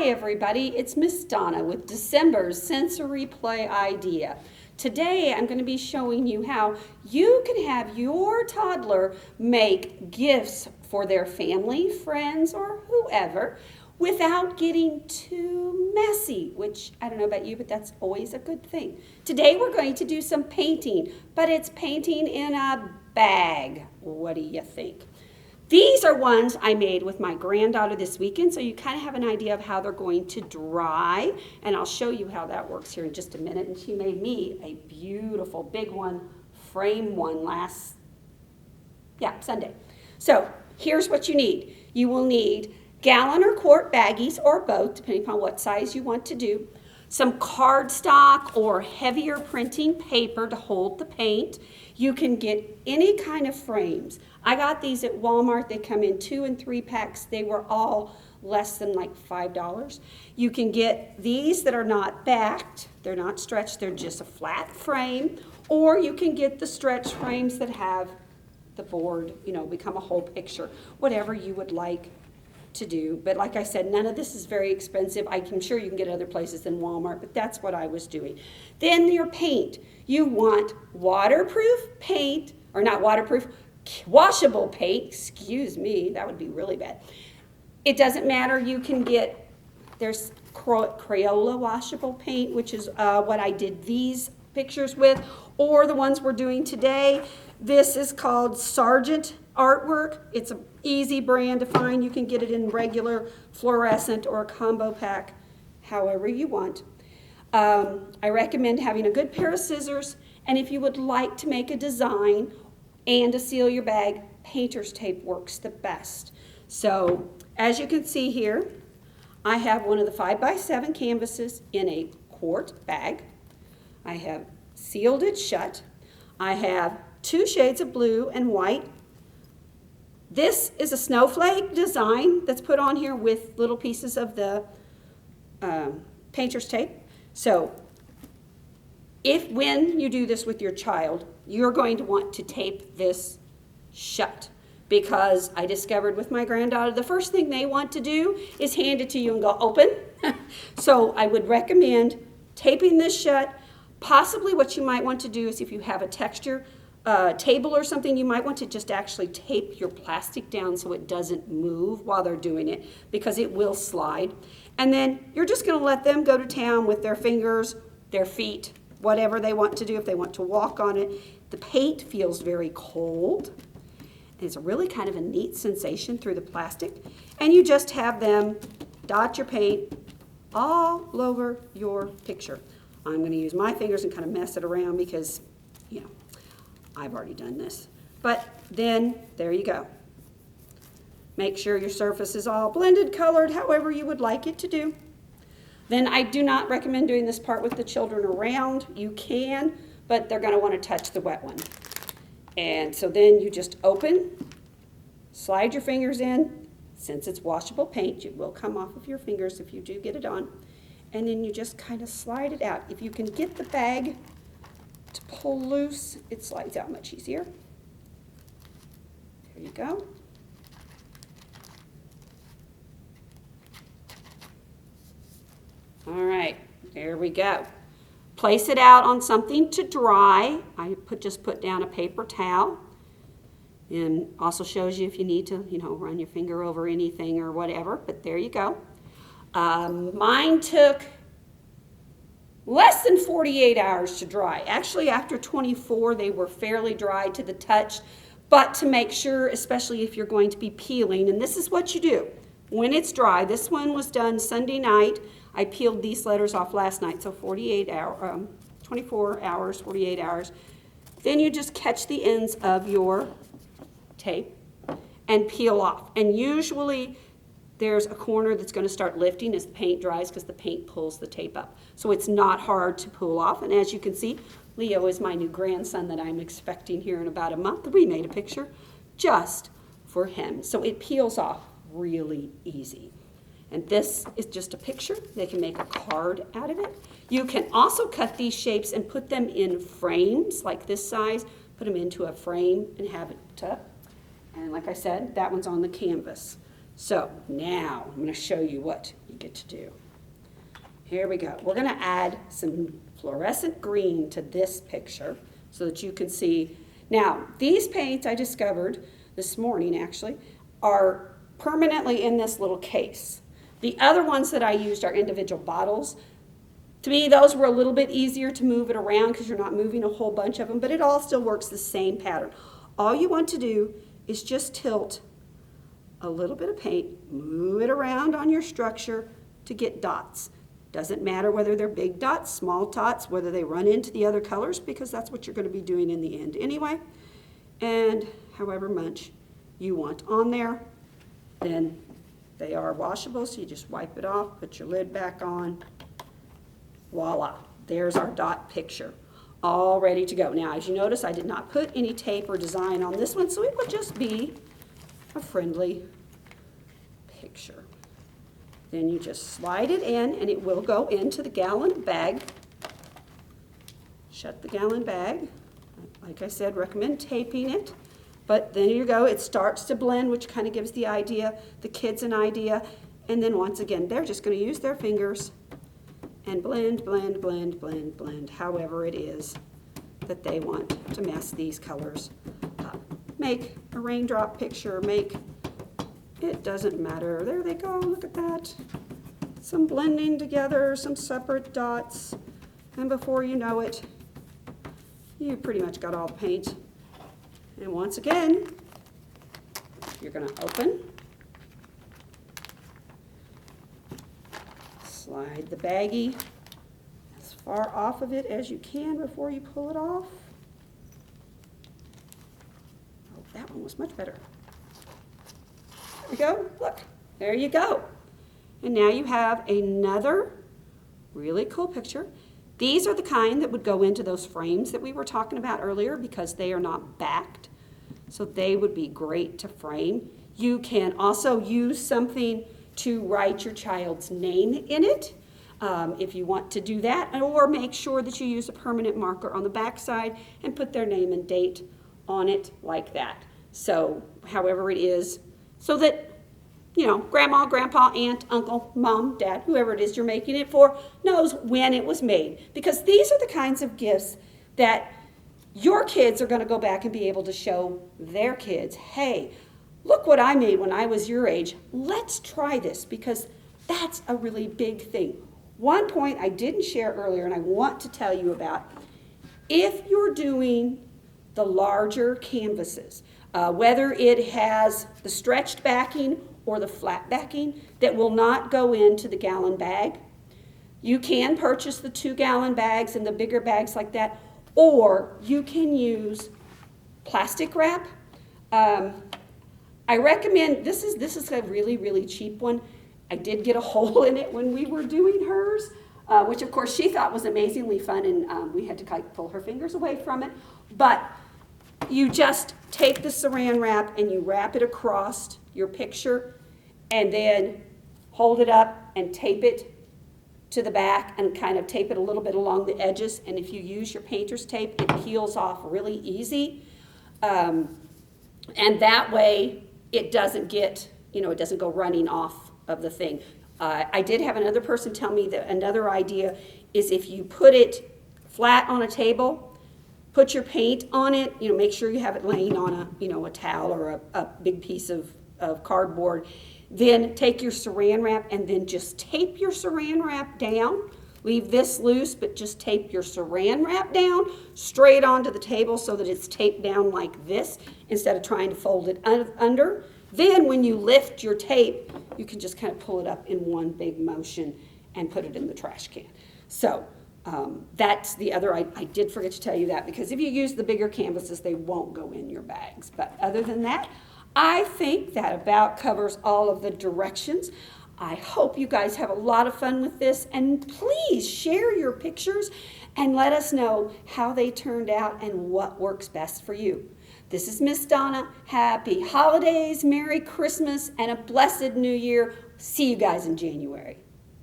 everybody, it's Miss Donna with December's Sensory Play Idea. Today I'm going to be showing you how you can have your toddler make gifts for their family, friends, or whoever without getting too messy, which I don't know about you, but that's always a good thing. Today we're going to do some painting, but it's painting in a bag. What do you think? These are ones I made with my granddaughter this weekend, so you kind of have an idea of how they're going to dry, and I'll show you how that works here in just a minute. And she made me a beautiful big one, frame one Sunday. So here's what you need. You will need gallon or quart baggies, or both, depending upon what size you want to do, some cardstock or heavier printing paper to hold the paint. You can get any kind of frames. I got these at Walmart. They come in 2 and 3 packs. They were all less than like $5. You can get these that are not backed. They're not stretched. They're just a flat frame. Or you can get the stretch frames that have the board, become a whole picture, whatever you would like to do. But like I said, none of this is very expensive. I'm sure you can get other places than Walmart, but that's what I was doing. Then your paint. You want waterproof paint, or not waterproof, washable paint. Excuse me, that would be really bad. It doesn't matter. You can get, there's Crayola washable paint, which is what I did these pictures with, or the ones we're doing today. This is called Sargent Artwork. It's an easy brand to find. You can get it in regular, fluorescent, or a combo pack, however you want. I recommend having a good pair of scissors, and if you would like to make a design and to seal your bag, painter's tape works the best. So as you can see here, I have one of the 5x7 canvases in a quart bag. I have sealed it shut. I have 2 shades of blue and white. This is a snowflake design that's put on here with little pieces of the painter's tape. So when you do this with your child, you're going to want to tape this shut, because I discovered with my granddaughter, the first thing they want to do is hand it to you and go, open. So I would recommend taping this shut. Possibly what you might want to do is, if you have a texture table or something, you might want to just actually tape your plastic down so it doesn't move while they're doing it, because it will slide. And then you're just going to let them go to town with their fingers, their feet, whatever they want to do. If they want to walk on it, the paint feels very cold. And it's a really kind of a neat sensation through the plastic. And you just have them dot your paint all over your picture. I'm going to use my fingers and kind of mess it around because, I've already done this. But then, there you go. Make sure your surface is all blended, colored, however you would like it to do. Then I do not recommend doing this part with the children around. You can, but they're going to want to touch the wet one. And so then you just open, slide your fingers in. Since it's washable paint, it will come off of your fingers if you do get it on. And then you just kind of slide it out. If you can get the bag to pull loose, it slides out much easier. There you go. All right, there we go. Place it out on something to dry. I just put down a paper towel. And also shows you if you need to, run your finger over anything or whatever, but there you go. Mine took less than 48 hours to dry. Actually, after 24, they were fairly dry to the touch, but to make sure, especially if you're going to be peeling, and this is what you do. When it's dry, this one was done Sunday night. I peeled these letters off last night, so 24 hours, 48 hours. Then you just catch the ends of your tape and peel off. And usually there's a corner that's going to start lifting as the paint dries, because the paint pulls the tape up. So it's not hard to pull off. And as you can see, Leo is my new grandson that I'm expecting here in about a month. We made a picture just for him. So it peels off really easy. And this is just a picture. They can make a card out of it. You can also cut these shapes and put them in frames like this size, put them into a frame and have it up. And like I said, that one's on the canvas. So now I'm going to show you what you get to do. Here we go. We're going to add some fluorescent green to this picture so that you can see. Now, these paints I discovered this morning actually are permanently in this little case. The other ones that I used are individual bottles. To me, those were a little bit easier to move it around because you're not moving a whole bunch of them, but it all still works the same pattern. All you want to do is just tilt a little bit of paint, move it around on your structure to get dots. Doesn't matter whether they're big dots, small dots, whether they run into the other colors, because that's what you're going to be doing in the end anyway. And however much you want on there, then they are washable, so you just wipe it off, put your lid back on. Voila, there's our dot picture, all ready to go. Now, as you notice, I did not put any tape or design on this one, so it would just be a friendly picture. Then you just slide it in, and it will go into the gallon bag. Shut the gallon bag. Like I said, recommend taping it. But then you go, it starts to blend, which kind of gives the kids an idea. And then once again, they're just going to use their fingers and blend, blend, blend, blend, blend, however it is that they want to mess these colors up. Make a raindrop picture, it doesn't matter. There they go, look at that. Some blending together, some separate dots, and before you know it, you pretty much got all the paint. And once again, you're going to open, slide the baggie as far off of it as you can before you pull it off. Oh, that one was much better. There we go. Look, there you go. And now you have another really cool picture. These are the kind that would go into those frames that we were talking about earlier because they are not backed. So they would be great to frame. You can also use something to write your child's name in it if you want to do that, or make sure that you use a permanent marker on the back side and put their name and date on it like that. So however it is, so that grandma, grandpa, aunt, uncle, mom, dad, whoever it is you're making it for, knows when it was made. Because these are the kinds of gifts that your kids are going to go back and be able to show their kids, hey, look what I made when I was your age. Let's try this, because that's a really big thing. One point I didn't share earlier and I want to tell you about, if you're doing the larger canvases, whether it has the stretched backing or the flat backing that will not go into the gallon bag, you can purchase the 2-gallon bags and the bigger bags like that, or you can use plastic wrap. I recommend, this is a really, really cheap one. I did get a hole in it when we were doing hers, which of course she thought was amazingly fun, and we had to pull her fingers away from it. But you just take the saran wrap and you wrap it across your picture and then hold it up and tape it to the back and kind of tape it a little bit along the edges. And if you use your painter's tape, it peels off really easy. And that way it doesn't get, it doesn't go running off of the thing. I did have another person tell me that another idea is if you put it flat on a table, put your paint on it, make sure you have it laying on a towel or a big piece of cardboard. Then take your saran wrap and then just tape your saran wrap down. Leave this loose, but just tape your saran wrap down straight onto the table so that it's taped down like this instead of trying to fold it under. Then when you lift your tape, you can just kind of pull it up in one big motion and put it in the trash can. So that's the other, I did forget to tell you that, because if you use the bigger canvases, they won't go in your bags. But other than that, I think that about covers all of the directions. I hope you guys have a lot of fun with this, and please share your pictures and let us know how they turned out and what works best for you. This is Miss Donna. Happy holidays, Merry Christmas, and a blessed New Year. See you guys in January.